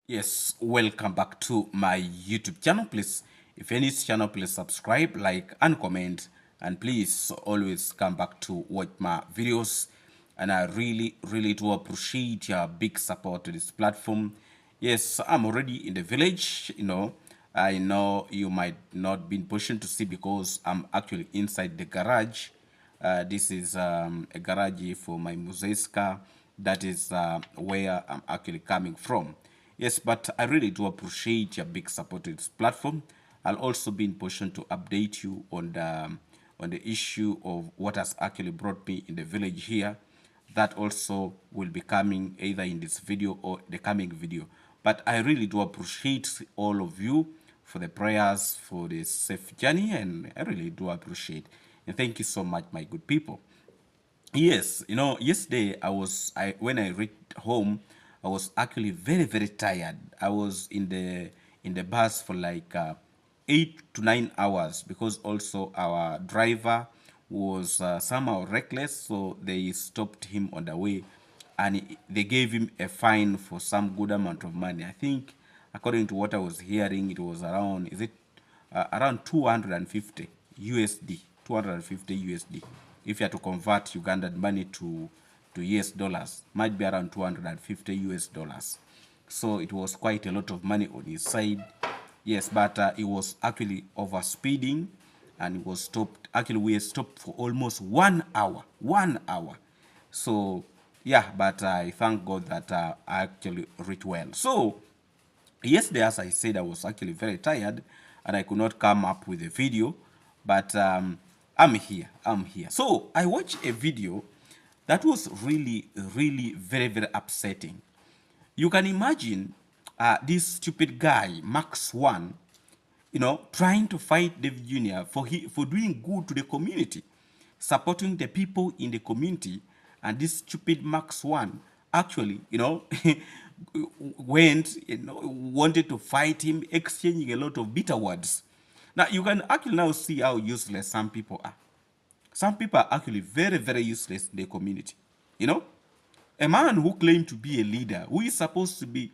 Yes, welcome back to my YouTube channel. Please, if you're new to this channel, please subscribe, like, and comment. And please always come back to watch my videos. And I really do appreciate your big support to this platform. Yes, I'm already in the village. I know you might not be pushing to see because I'm actually inside the garage. This is a garage for my Muse's car. That is where I'm actually coming from. Yes, but I really do appreciate your big support to this platform. I'll also be in position to update you on the issue of what has actually brought me in the village here. That also will be coming either in this video or the coming video. But I really do appreciate all of you for the prayers for the safe journey, and I really do appreciate. And thank you so much, my good people. Yes, yesterday when I reached home, I was actually very tired. I was in the bus for like 8 to 9 hours because also our driver was somehow reckless, so they stopped him on the way, and they gave him a fine for some good amount of money. I think, according to what I was hearing, it was around around 250 USD, 250 USD. If you are to convert Ugandan money to US dollars, might be around 250 US dollars. So it was quite a lot of money on his side. Yes, but it was actually over speeding, and it was stopped. Actually, we stopped for almost 1 hour. 1 hour. So yeah, but I thank God that I actually reached well. So yesterday, as I said, I was actually very tired and I could not come up with a video, but I'm here. I'm here. So I watched a video that was really very upsetting. You can imagine this stupid guy, Max One, trying to fight David Jr. for doing good to the community, supporting the people in the community, and this stupid Max One actually, wanted to fight him, exchanging a lot of bitter words. Now you can actually now see how useless some people are. Some people are actually very useless in the community. A man who claimed to be a leader, who is supposed to be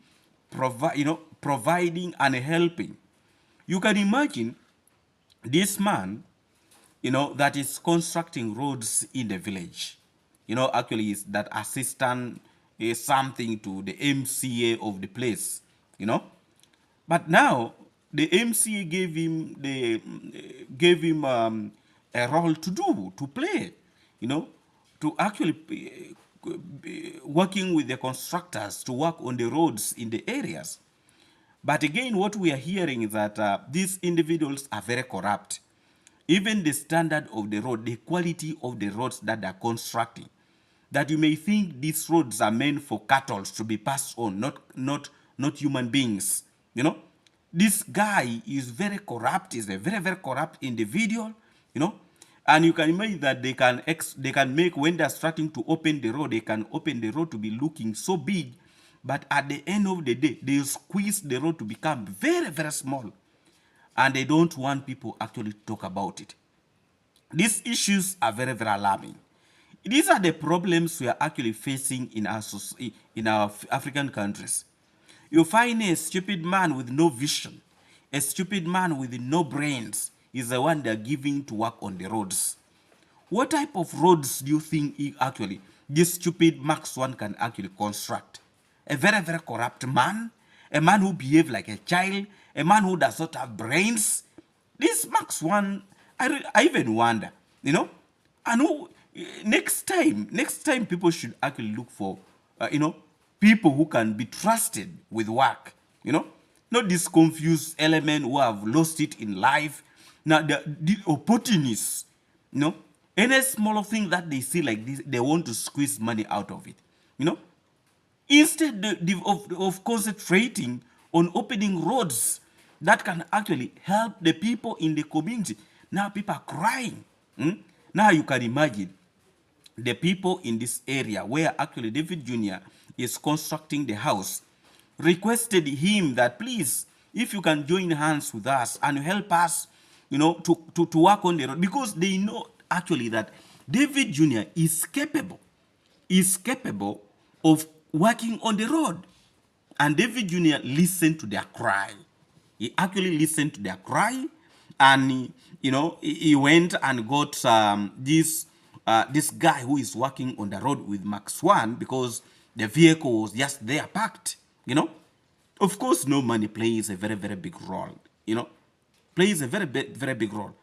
providing and helping. You can imagine this man, that is constructing roads in the village. Actually is that assistant is something to the MCA of the place. But now the MCA gave him a role to play, to actually working with the constructors to work on the roads in the areas. But again, what we are hearing is that these individuals are very corrupt. Even the standard of the road, the quality of the roads that they are constructing, that you may think these roads are meant for cattle to be passed on, not human beings. This guy is very corrupt. Is a very corrupt individual. And you can imagine that they can make, when they're starting to open the road, they can open the road to be looking so big, but at the end of the day, they squeeze the road to become very small, and they don't want people actually to talk about it. These issues are very alarming. These are the problems we are actually facing in our African countries. You find a stupid man with no vision, a stupid man with no brains is the one they're giving to work on the roads. What type of roads do you think actually this stupid Max One can actually construct? A very corrupt man, a man who behaves like a child, a man who does not have brains. This Max One, I even wonder, and who, next time people should actually look for, people who can be trusted with work, not this confused element who have lost it in life. Now the opportunists, any small thing that they see like this, they want to squeeze money out of it, instead of concentrating on opening roads that can actually help the people in the community. Now people are crying. Now you can imagine the people in this area where actually David Jr. is constructing the house requested him that, please, if you can join hands with us and help us, to work on the road, because they know actually that David Jr. is capable of working on the road. And David Jr. listened to their cry. He actually listened to their cry, and he went and got this guy who is working on the road with Max 1, because the vehicle was just there parked. Of course, no money plays a very, very big role. Plays a very, very big role.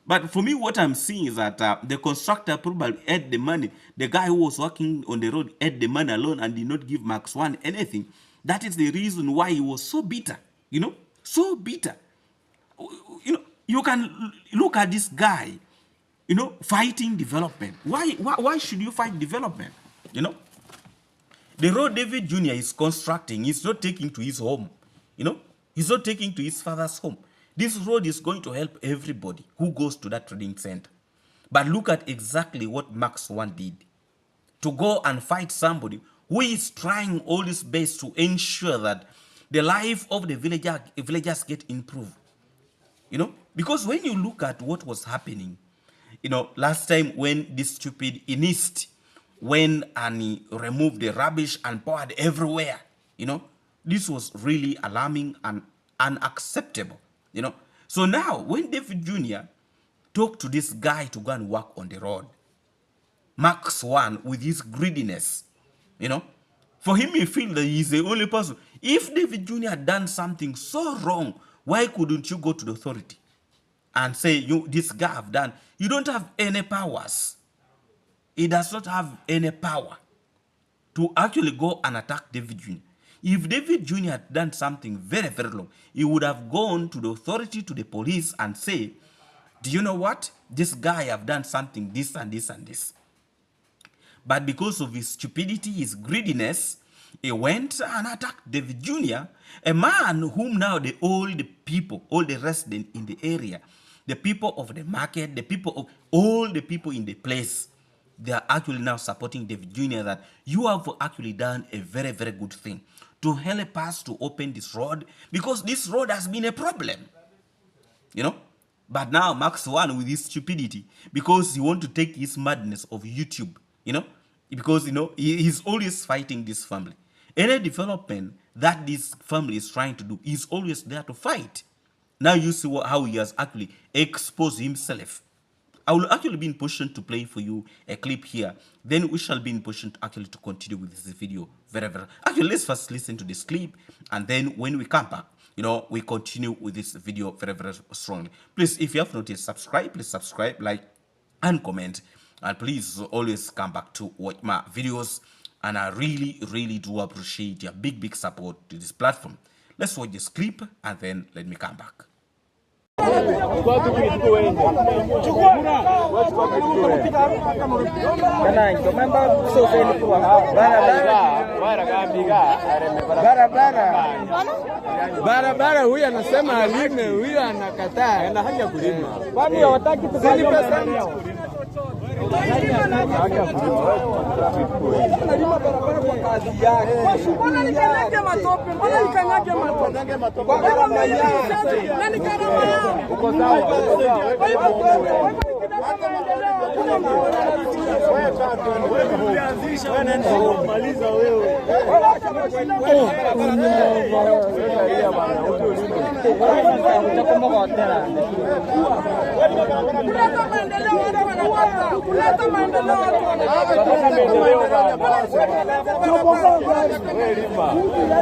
But for me, what I'm seeing is that the constructor probably had the money. The guy who was working on the road had the money alone and did not give Max 1 anything. That is the reason why he was so bitter. So bitter. You can look at this guy, fighting development. Why should you fight development? The road David Jr. is constructing, he's not taking to his home. He's not taking to his father's home. This road is going to help everybody who goes to that trading center. But look at exactly what Max 1 did. To go and fight somebody who is trying all his best to ensure that the life of the villagers get improved. Because when you look at what was happening, last time when this stupid Inist went and he removed the rubbish and poured everywhere, this was really alarming and unacceptable. So now when David Jr. talked to this guy to go and work on the road, Max 1 with his greediness, for him he feels that he's the only person. If David Jr. had done something so wrong, why couldn't you go to the authority and say, this guy have done? You don't have any powers. He does not have any power to actually go and attack David Jr. If David Jr. had done something very, very wrong, he would have gone to the authority, to the police, and say, do you know what? This guy have done something, this and this and this. But because of his stupidity, his greediness, he went and attacked David Jr., a man whom now all the residents in the area, the people of the market, all the people in the place, they are actually now supporting David Jr. that you have actually done a very, very good thing to help us to open this road, because this road has been a problem. But now Max 1 with his stupidity, because he want to take his madness of YouTube, because he's always fighting this family. Any development that this family is trying to do, he's always there to fight. Now you see how he has actually exposed himself. I will actually be in position to play for you a clip here. Then we shall be in position to continue with this video very, very. Actually, let's first listen to this clip, and then when we come back, we continue with this video very, very strongly. Please, if you have not yet subscribed, please subscribe, like, and comment. And please always come back to watch my videos. And I really, really do appreciate your big, big support to this platform. Let's watch this clip, and then let me come back. Barabara huyu anasema alime, huyu anakataa na haja kulima. Kwani hawataki tukalime pesa? Analima barabara kwa kazi yake. Mbona nikanyage matope? Mbona nikanyage matope? Kwa gharama yake. Nani gharama yake? Uko sawa. Maliza wewe.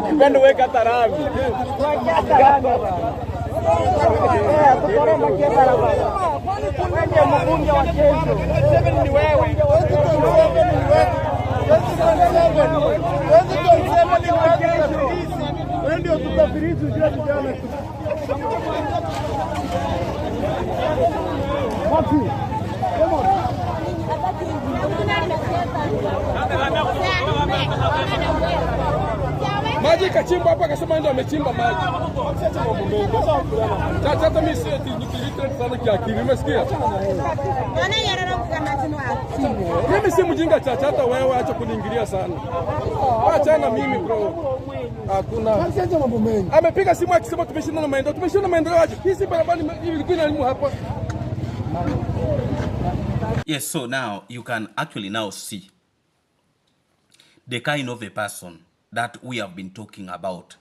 Kipendo weka tarabi. Mbunge wa kesho. Ni wewe. Wewe ndio tutafirizi jua vijana. Wapi? Come on. Maji kachimba hapa, akasema ndio amechimba maji. Acha mambo mengi. Hata mimi si eti nikilitra sana kiakili, umesikia? Bwana yarara kukana akili. Mimi si mjinga chacha, hata wewe acha kuniingilia sana. Acha na mimi bro. Hakuna. Acha mambo mengi. Amepiga simu akisema tumeshinda na maendeleo. Tumeshinda na maendeleo aje? Hizi barabara ilikuwa inalimu hapa. Yes, so now you can actually now see the kind of a person that we have been talking about.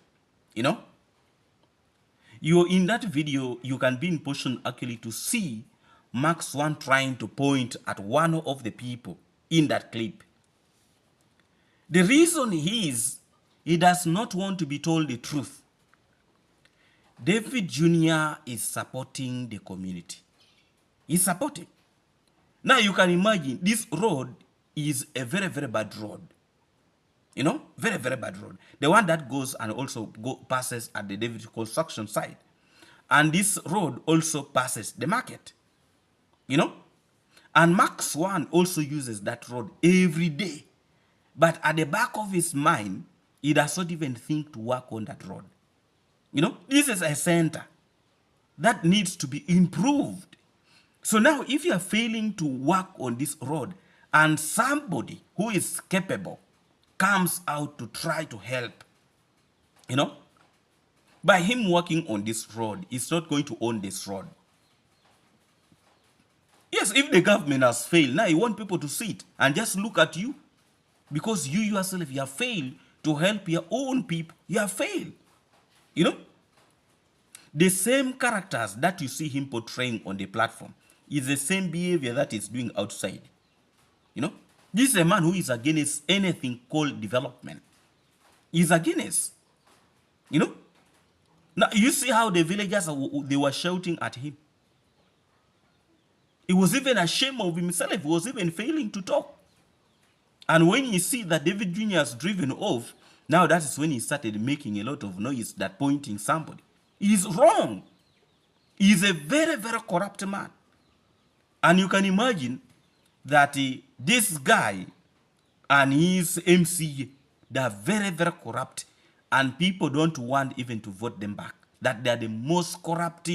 You know, you in that video, you can be in position actually to see Max One trying to point at one of the people in that clip. The reason is he does not want to be told the truth. David Jr. is supporting the community. He's supporting. Now you can imagine this road is a very, very bad road. You know, very, very bad road. The one that goes and also passes at the David construction site. And this road also passes the market. You know? And Max One also uses that road every day. But at the back of his mind, he does not even think to work on that road. You know, this is a center that needs to be improved. So now if you are failing to work on this road and somebody who is capable comes out to try to help, you know, by him working on this road, he's not going to own this road. Yes, if the government has failed, now you want people to sit and just look at you because you yourself, you have failed to help your own people. You have failed. You know, the same characters that you see him portraying on the platform is the same behavior that he's doing outside. You know, this is a man who is against anything called development. He's against. You know, now you see how the villagers, they were shouting at him. He was even ashamed of himself. He was even failing to talk. And when you see that David Jr. has driven off, now that is when he started making a lot of noise that pointing somebody. He's wrong. He's a very, very corrupt man. And you can imagine that this guy and his MCA, they are very, very corrupt. And people don't want even to vote them back. That they are the most corrupt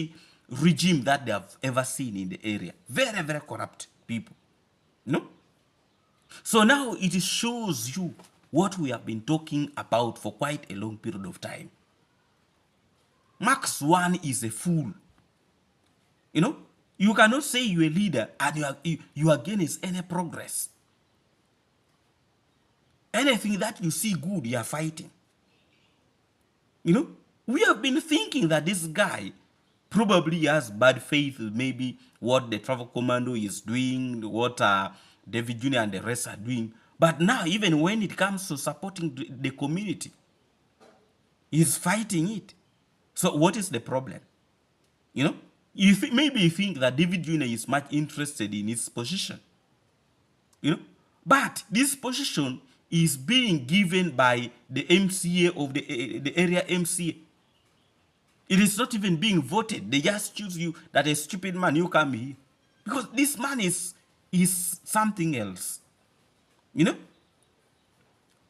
regime that they have ever seen in the area. Very, very corrupt people. No? So now it shows you what we have been talking about for quite a long period of time. Max One is a fool. You know, you cannot say you're a leader and you are against any progress. Anything that you see good, you are fighting. You know, we have been thinking that this guy probably has bad faith, maybe what the travel commando is doing, what David Jr. and the rest are doing. But now, even when it comes to supporting the community, he's fighting it. So what is the problem? You know, maybe you think that David Jr. is much interested in his position. You know, but this position is being given by the MCA of the area MCA. It is not even being voted. They just choose you, that a stupid man, you come here. Because this man is something else. You know?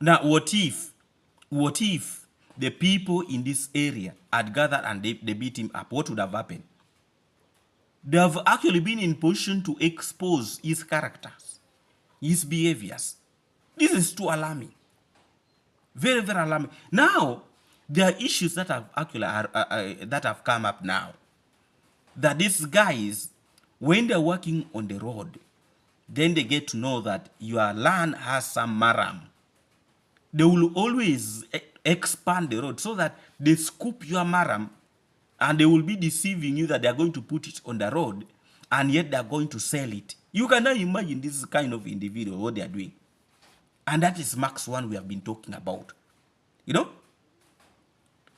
Now, what if the people in this area had gathered and they beat him up? What would have happened? They have actually been in position to expose his characters, his behaviors. This is too alarming. Very, very alarming. Now, there are issues that have actually that have come up now. That these guys, when they're working on the road, then they get to know that your land has some maram. They will always expand the road so that they scoop your maram and they will be deceiving you that they are going to put it on the road and yet they are going to sell it. You cannot imagine this kind of individual, what they are doing. And that is Max One we have been talking about. You know?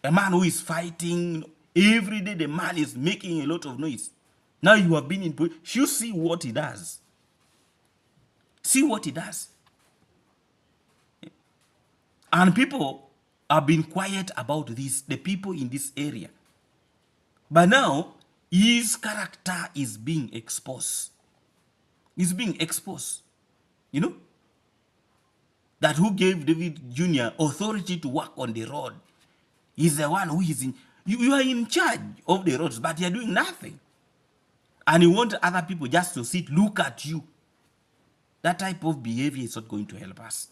A man who is fighting every day, the man is making a lot of noise. Now you have been in, you see what he does. See what he does. And people have been quiet about this, the people in this area. But now, his character is being exposed. He's being exposed. You know? That who gave David Jr. authority to work on the road. He's the one who is in, you are in charge of the roads, but you're doing nothing. And you want other people just to sit, look at you. That type of behavior is not going to help us.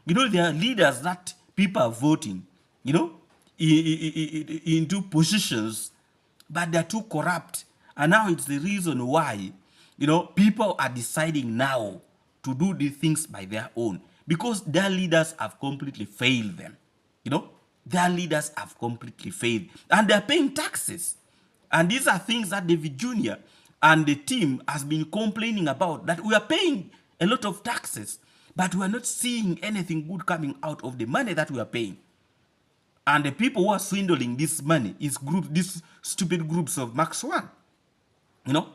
You know, there are leaders that people are voting, you know, into positions, but they're too corrupt. And now it's the reason why, you know, people are deciding now to do these things by their own. Because their leaders have completely failed them. You know, their leaders have completely failed. And they're paying taxes. And these are things that David Jr. and the team has been complaining about, that we are paying a lot of taxes, but we are not seeing anything good coming out of the money that we are paying. And the people who are swindling this money is these stupid groups of Max One. You know?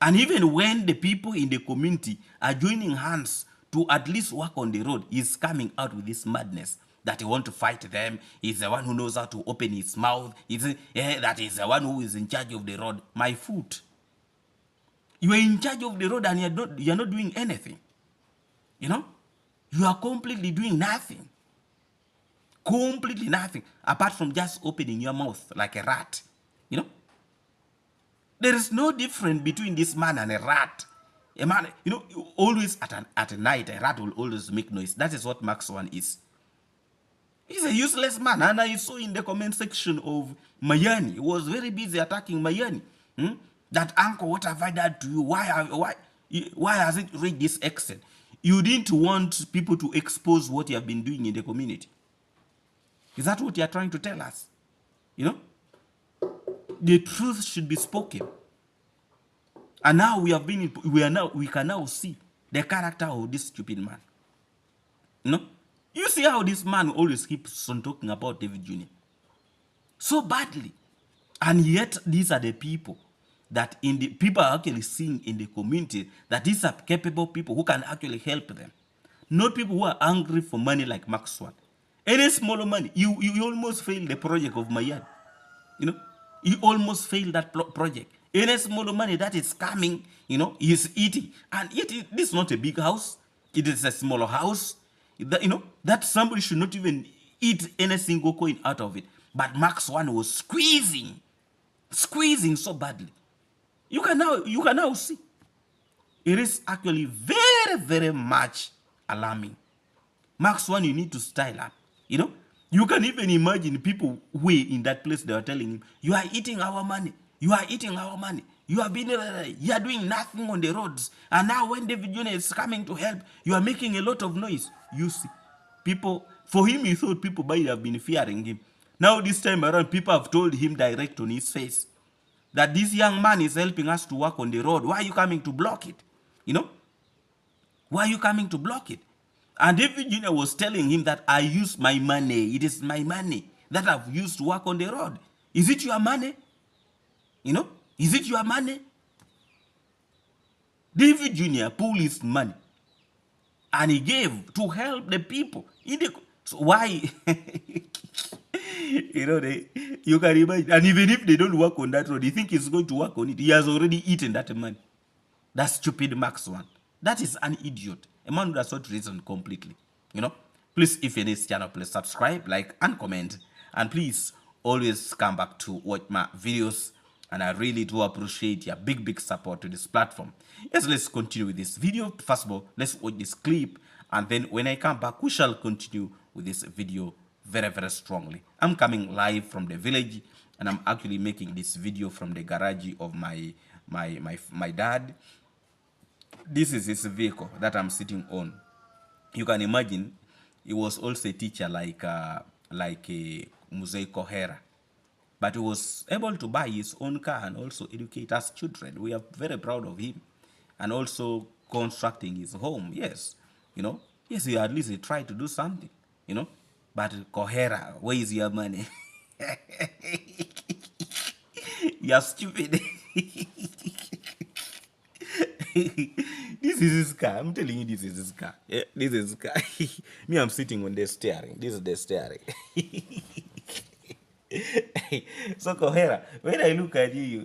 And even when the people in the community are joining hands to at least work on the road, he's coming out with this madness that he want to fight them. He's the one who knows how to open his mouth. That is the one who is in charge of the road. My foot. You are in charge of the road and you're not doing anything. You know? You are completely doing nothing. Completely nothing. Apart from just opening your mouth like a rat. You know? There is no difference between this man and a rat. A man, you know, always at night, a rat will always make noise. That is what Max One is. He's a useless man. And I saw in the comment section of Mayani, he was very busy attacking Mayani. That, uncle, what have I done to you? Why has it reached this extent? You didn't want people to expose what you have been doing in the community. Is that what you are trying to tell us? You know? The truth should be spoken. And now we can now see the character of this stupid man. You know? You see how this man always keeps on talking about David Jr. so badly. And yet these are the people that people are actually seeing in the community, that these are capable people who can actually help them. Not people who are angry for money like Max One. Any smaller money, you almost fail the project of Mayan. You know, you almost fail that project. Any smaller money that is coming, you know, is eating. And yet this is not a big house. It is a smaller house. You know, that somebody should not even eat any single coin out of it. But Max One was squeezing so badly. You can now see. It is actually very, very much alarming. Max One, you need to style up. You know, you can even imagine people who in that place, they are telling him, you are eating our money. You are eating our money. You are doing nothing on the roads. And now when David Jr. is coming to help, you are making a lot of noise. You see, people, for him, he thought people might have been fearing him. Now this time around, people have told him direct on his face that this young man is helping us to work on the road. Why are you coming to block it? You know? Why are you coming to block it? And David Jr. was telling him that I use my money. It is my money that I've used to work on the road. Is it your money? You know? Is it your money? David Jr. pulled his money and he gave to help the people. So why? You know, you can imagine. And even if they don't work on that road, you think he's going to work on it. He has already eaten that money. That stupid Max One. That is an idiot. A man who does not reason completely. You know? Please, if you're in this channel, please subscribe, like, and comment. And please, always come back to watch my videos. And I really do appreciate your big support to this platform. Yes, let's continue with this video. First of all, let's watch this clip. And then when I come back, we shall continue with this video very, very strongly. I'm coming live from the village. And I'm actually making this video from the garage of my dad. This is his vehicle that I'm sitting on. You can imagine he was also a teacher like a Mzee Kohera. But he was able to buy his own car and also educate us children. We are very proud of him. And also constructing his home. Yes. You know. Yes, he at least he tried to do something. You know. But Kohera, where is your money? You're stupid. This is his car. I'm telling you, this is his car. Yeah, this is his car. Me, I'm sitting on the steering. This is the steering. So, Kohera, when I look at you,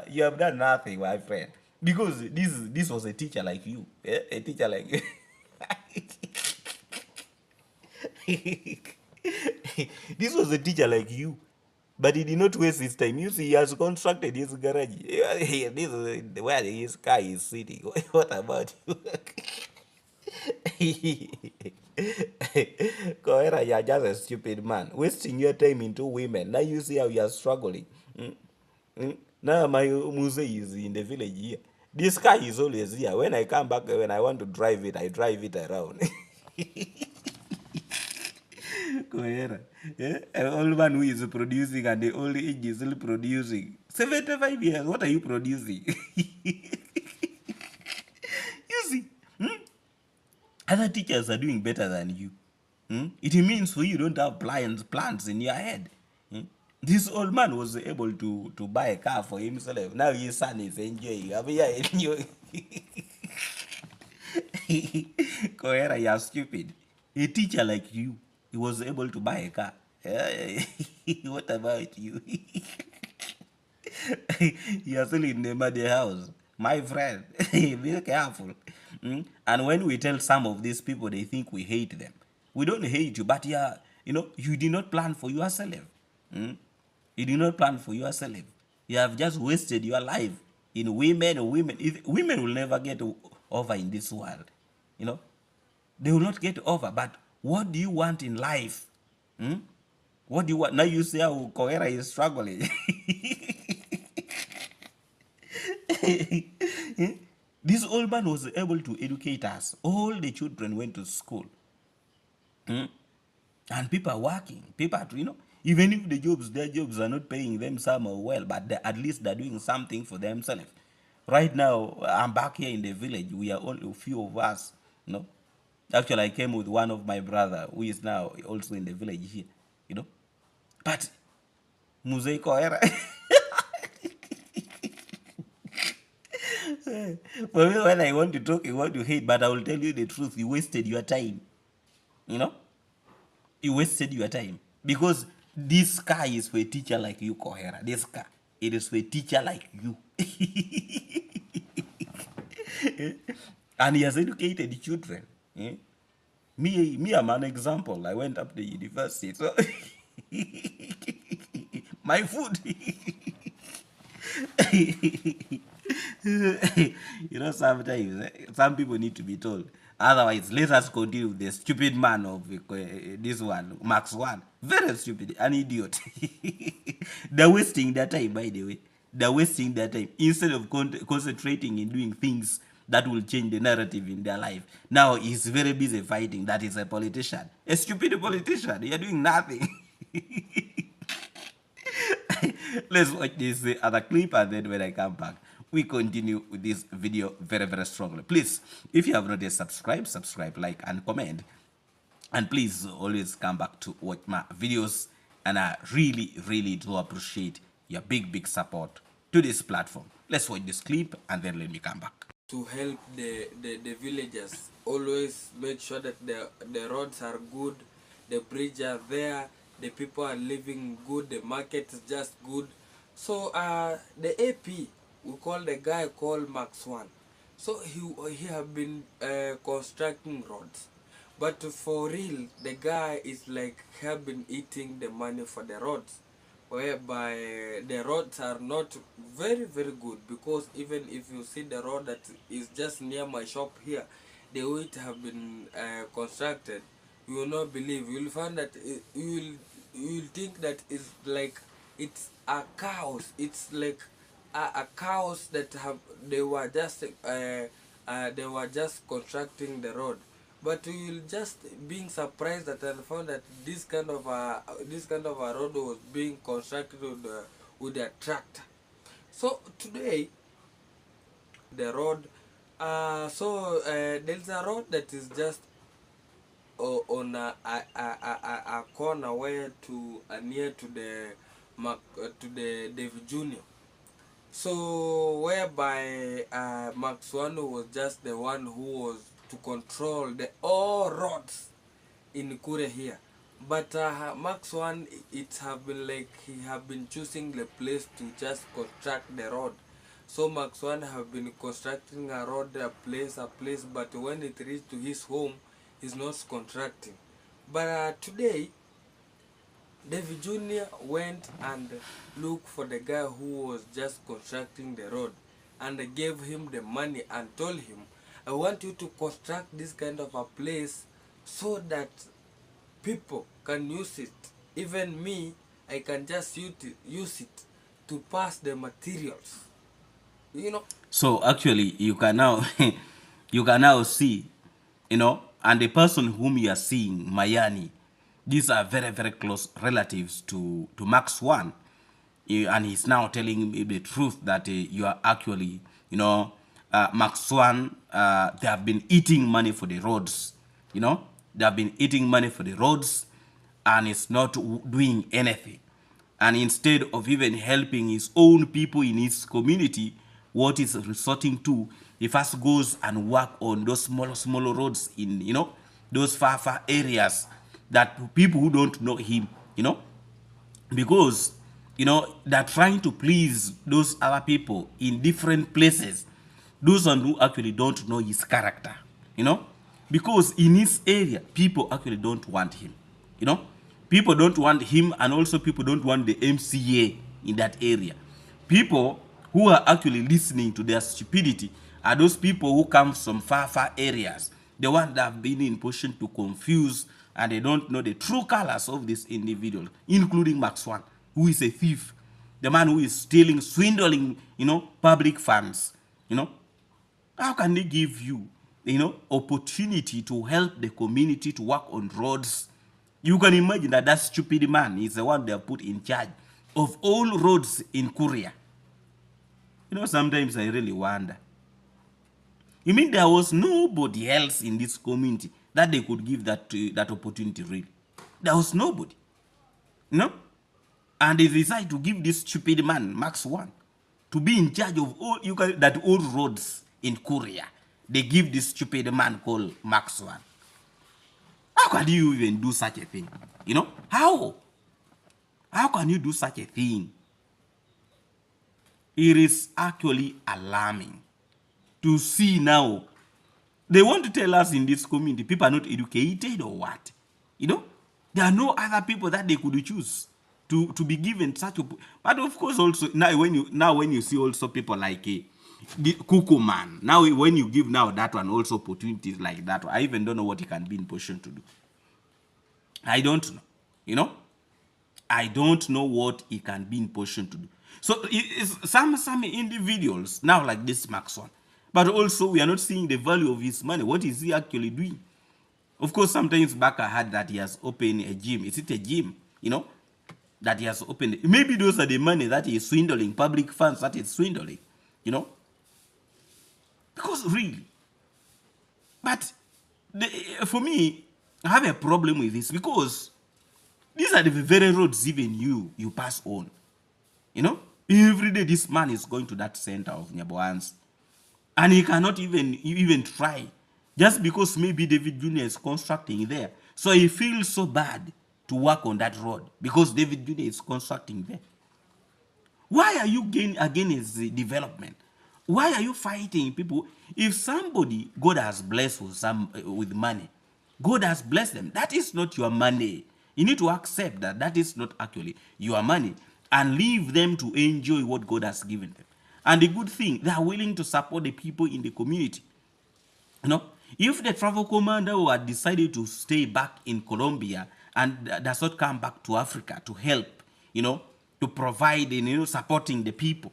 you have done nothing, my friend. Because this was a teacher like you. Yeah? A teacher like you. This was a teacher like you. But he did not waste his time. You see, he has constructed his garage. This is where his car is sitting. What about you? Kohera, you are just a stupid man. Wasting your time into women. Now you see how you are struggling. Now my Muse is in the village here. This car is always here. When I come back, when I want to drive it, I drive it around. Kohera. An old man who is producing and the old age is still producing. 75 years, what are you producing? You see, other teachers are doing better than you. It means for you don't have plans in your head. This old man was able to buy a car for himself. Now his son is enjoying. I mean, yeah, enjoy. Kohera, you are stupid. A teacher like you, he was able to buy a car. What about you? You are still in the muddy house. My friend, be careful. And when we tell some of these people, they think we hate them. We don't hate you, but yeah, you did not plan for yourself. Mm? You did not plan for yourself. You have just wasted your life in women. Women will never get over in this world. They will not get over. But what do you want in life? What do you want? Now you see how Kohera is struggling. This old man was able to educate us. All the children went to school. And people are working. People are, even if their jobs are not paying them somehow well, but at least they're doing something for themselves. Right now, I'm back here in the village. We are only a few of us. Actually, I came with one of my brother, who is now also in the village here. But Muzee Kohera. For me, when I want to talk, I want to hate, but I will tell you the truth. You wasted your time. You wasted your time. Because this car is for a teacher like you, Kohera. This car. It is for a teacher like you. And he has educated children. Me, I'm an example. I went up to university. So my food. Sometimes some people need to be told. Otherwise, let us continue with the stupid man of this one, Max One. Very stupid, an idiot. They're wasting their time, by the way. They're wasting their time instead of concentrating in doing things that will change the narrative in their life. Now he's very busy fighting that he's a politician. A stupid politician. You're doing nothing. Let's watch this other clip, and then when I come back, we continue with this video very, very strongly. Please, if you have not yet subscribe, like, and comment. And please always come back to watch my videos. And I really, really do appreciate your big support to this platform. Let's watch this clip, and then let me come back. To help the villagers, always make sure that the roads are good, the bridges are there, the people are living good, the market is just good. So the AP, we call the guy called Max One. So he have been constructing roads, but for real, the guy is like have been eating the money for the roads, whereby the roads are not very good, because even if you see the road that is just near my shop here, the way it have been constructed, you will not believe. You will find that you will think that it's like it's a cows. It's like a cows that they were just constructing the road. But you will just being surprised that I found that this kind of a road was being constructed with a tractor. So today the road, there's a road that is just on a corner where to near to the David Junior. So whereby Max One was just the one who was to control the all roads in Kure here. But Max One, it have been like he have been choosing the place to just construct the road. So Max One have been constructing a road, a place, but when it reached to his home, he's not constructing. But today, David Jr. went and looked for the guy who was just constructing the road, and gave him the money and told him, I want you to construct this kind of a place so that people can use it. Even me, I can just use it to pass the materials. So actually, you can now you can now see, and the person whom you are seeing, Mayani, These are very, very close relatives to Max One. And he's now telling me the truth that you are actually, Max One, they have been eating money for the roads. They have been eating money for the roads, and it's not doing anything. And instead of even helping his own people in his community, what he's resorting to, he first goes and work on those smaller roads in, those far areas that people who don't know him, because, they're trying to please those other people in different places, those one who actually don't know his character, because in his area, people actually don't want him, people don't want him, and also people don't want the MCA in that area. People who are actually listening to their stupidity are those people who come from far areas, the ones that have been in position to confuse, and they don't know the true colors of this individual, including Max One, who is a thief, the man who is stealing, swindling, public funds. How can they give you, opportunity to help the community to work on roads? You can imagine that stupid man is the one they have put in charge of all roads in Korea. Sometimes I really wonder. You mean there was nobody else in this community that they could give that opportunity, really? There was nobody. And they decide to give this stupid man, Max One, to be in charge of all roads in Korea. They give this stupid man called Max One. How can you even do such a thing? How? How can you do such a thing? It is actually alarming to see now. They want to tell us in this community people are not educated or what? There are no other people that they could choose to be given such a. But of course, also now when you see also people like the Cuckoo Man, now when you give now that one also opportunities like that, I even don't know what he can be in position to do. I don't know. I don't know what he can be in position to do. So some individuals now like this Max One, but also we are not seeing the value of his money. What is he actually doing? Of course, sometimes back I heard that he has opened a gym. Is it a gym? That he has opened. Maybe those are the money that he is swindling, public funds that is swindling, Because really, but for me, I have a problem with this because these are the very roads even you pass on. Every day this man is going to that center of Nyaboans, and he cannot even try, just because maybe David Jr. is constructing there. So he feels so bad to work on that road because David Jr. is constructing there. Why are you against the development? Why are you fighting people? If somebody God has blessed with money, God has blessed them. That is not your money. You need to accept that is not actually your money and leave them to enjoy what God has given them. And the good thing, they are willing to support the people in the community. If the travel commander who had decided to stay back in Colombia and does not come back to Africa to help, to provide and supporting the people,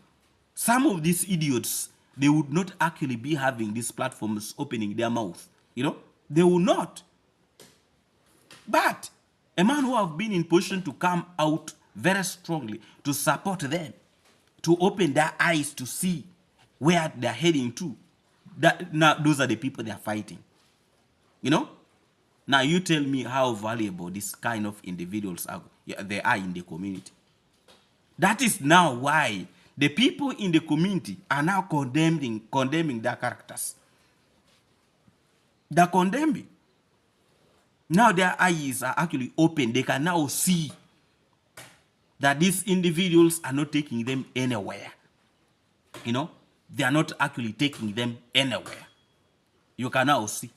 some of these idiots, they would not actually be having these platforms opening their mouth. They will not. But a man who have been in position to come out very strongly to support them, to open their eyes to see where they're heading to, now those are the people they are fighting. Now you tell me how valuable this kind of individuals are in the community. That is now why the people in the community are now condemning their characters. They're condemning. Now their eyes are actually open. They can now see that these individuals are not taking them anywhere. They are not actually taking them anywhere. You can now see.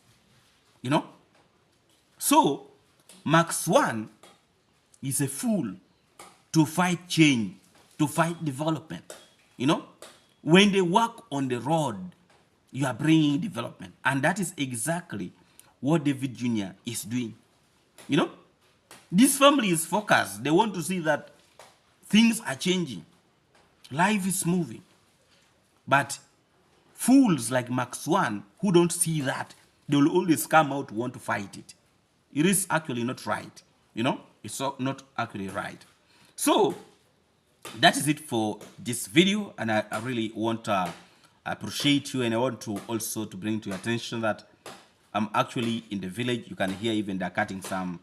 So Max One is a fool to fight change, to fight development. When they work on the road, you are bringing development. And that is exactly what David Jr. is doing. This family is focused. They want to see that things are changing. Life is moving. But fools like Max One who don't see that, they will always come out to want to fight it. It is actually not right. You know, it's not actually right. So that is it for this video, and I really want to appreciate you, and I want to also to bring to your attention that I'm actually in the village. You can hear even they're cutting some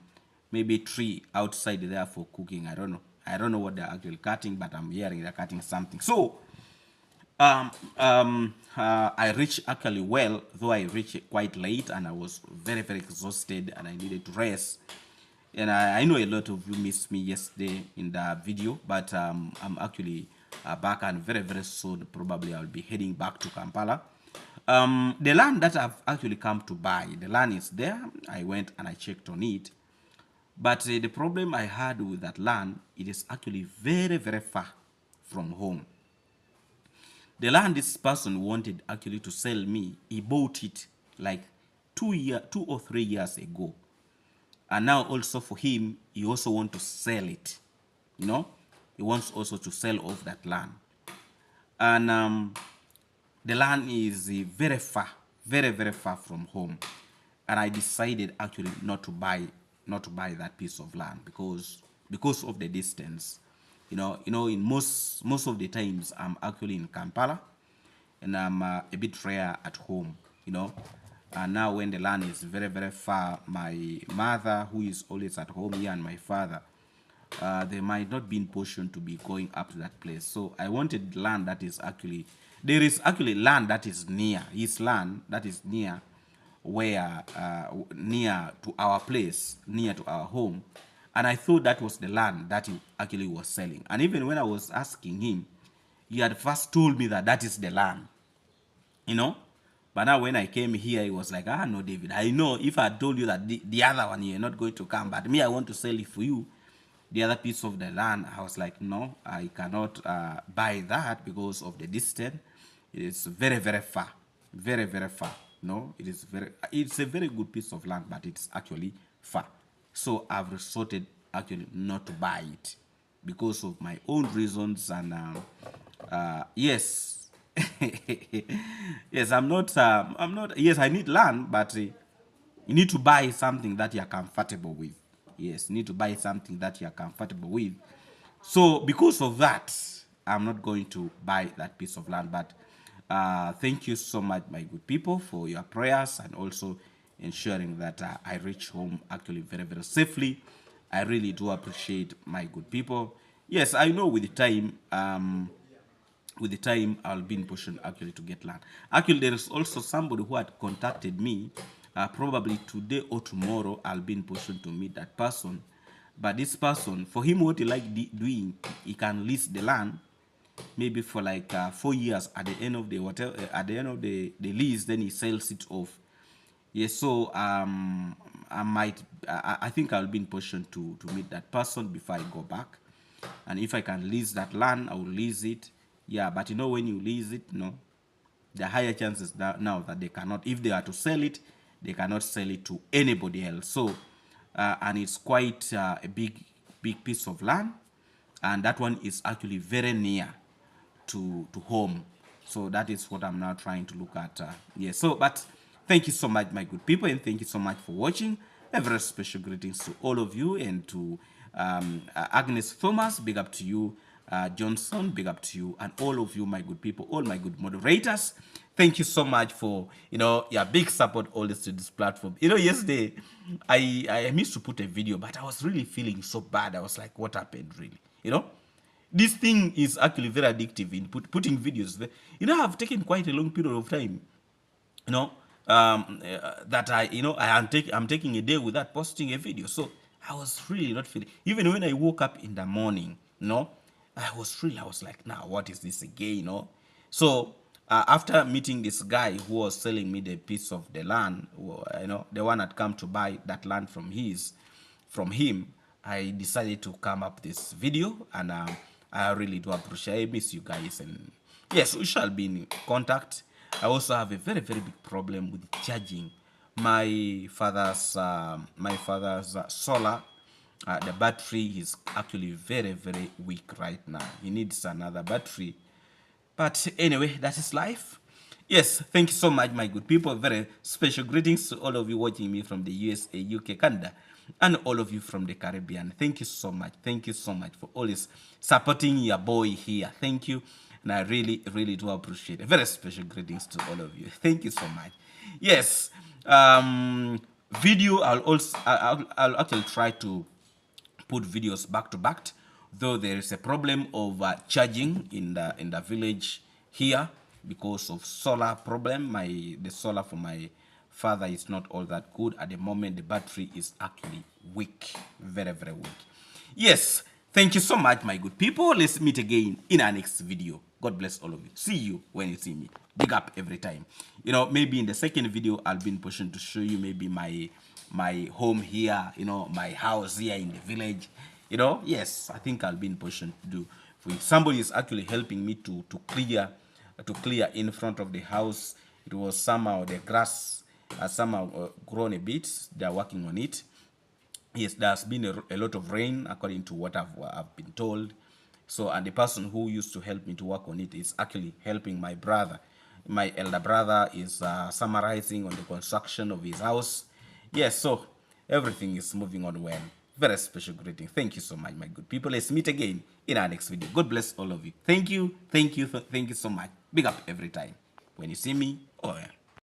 maybe tree outside there for cooking. I don't know what they're actually cutting, but I'm hearing they're cutting something. So I reached actually well, though I reached quite late, and I was very, very exhausted, and I needed to rest. And I know a lot of you missed me yesterday in the video, but I'm actually back, and very, very soon probably I'll be heading back to Kampala. The land that I've actually come to buy, the land is there. I went and I checked on it. But the problem I had with that land, it is actually very, very far from home. The land this person wanted actually to sell me, he bought it like 2 or 3 years ago. And now also for him, he also want to sell it. You know, he wants also to sell off that land. And the land is very far, very, very far from home. And I decided actually not to buy that piece of land because of the distance. You know, in most of the times I'm actually in Kampala, and I'm a bit rare at home. You know, and now when the land is very, very far, my mother, who is always at home here, and my father, they might not be in position to be going up to that place. So I wanted land that is actually, there is actually land that is near, his land that is near where, near to our place, near to our home. And I thought that was the land that he actually was selling. And even when I was asking him, he had first told me that that is the land, you know. But now when I came here, he was like, no, David, I know if I told you that the other one, you're not going to come, but me, I want to sell it for you, the other piece of the land. I was like, no, I cannot buy that because of the distance. It is very, very far, very, very far. No, it's a very good piece of land, but it's actually far. So I've resorted actually not to buy it because of my own reasons. And yes, yes, I'm not, yes, I need land, but you need to buy something that you're comfortable with. Yes, you need to buy something that you're comfortable with. So because of that, I'm not going to buy that piece of land. But thank you so much, my good people, for your prayers, and also ensuring that I reach home actually very, very safely. I really do appreciate my good people. Yes, I know with the time I'll be in position actually to get land. Actually, there is also somebody who had contacted me. Probably today or tomorrow I'll be in position to meet that person. But this person, for him, what he like doing, he can lease the land maybe for like 4 years. At the end of the at the end of the lease, then he sells it off. Yes, so I think I'll be in position to meet that person before I go back. And if I can lease that land, I will lease it. Yeah, but you know, when you lease it, the higher chances now that they cannot, if they are to sell it, they cannot sell it to anybody else. So, and it's quite a big piece of land, and that one is actually very near to home. So that is what I'm now trying to look at. Yes. So, but thank you so much, my good people, and thank you so much for watching. A very special greetings to all of you, and to Agnes Thomas, big up to you. Johnson, big up to you, and all of you, my good people, all my good moderators. Thank you so much for your big support always to this platform. Yesterday I missed to put a video, but I was really feeling so bad. I was like, what happened, really? This thing is actually very addictive in putting videos. I've taken quite a long period of time, that I'm taking a day without posting a video. So I was really not feeling. Even when I woke up in the morning, I was like, nah, what is this again, So after meeting this guy who was selling me the piece of the land, the one that come to buy that land from him, I decided to come up this video, and I really do appreciate. I miss you guys, and yes, we shall be in contact. I also have a very, very big problem with charging my father's solar. The battery is actually very, very weak right now. He needs another battery. But anyway, that is life. Yes, thank you so much, my good people. Very special greetings to all of you watching me from the USA, UK, Canada, and all of you from the Caribbean. Thank you so much. Thank you so much for always supporting your boy here. Thank you. And I really, really do appreciate it. Very special greetings to all of you. Thank you so much. Yes. Video, I'll actually try to put videos back to back, though there is a problem of charging in the village here because of solar problem. The solar for my father is not all that good at the moment. The battery is actually weak, very, very weak. Yes, thank you so much, my good people. Let's meet again in our next video. God bless all of you. See you when you see me. Big up every time. You know, maybe in the second video I'll be in position to show you maybe my home here, you know, my house here in the village. You know, yes, I think I'll be in position to do for you. Somebody is actually helping me to clear in front of the house. It was somehow the grass has somehow grown a bit. They are working on it. Yes, there's been a lot of rain according to what I've been told. So, and the person who used to help me to work on it is actually helping my brother. My elder brother is summarizing on the construction of his house. Yes, so everything is moving on well. Very special greeting. Thank you so much, my good people. Let's meet again in our next video. God bless all of you. Thank you, thank you, thank you so much. Big up every time when you see me. Oh yeah.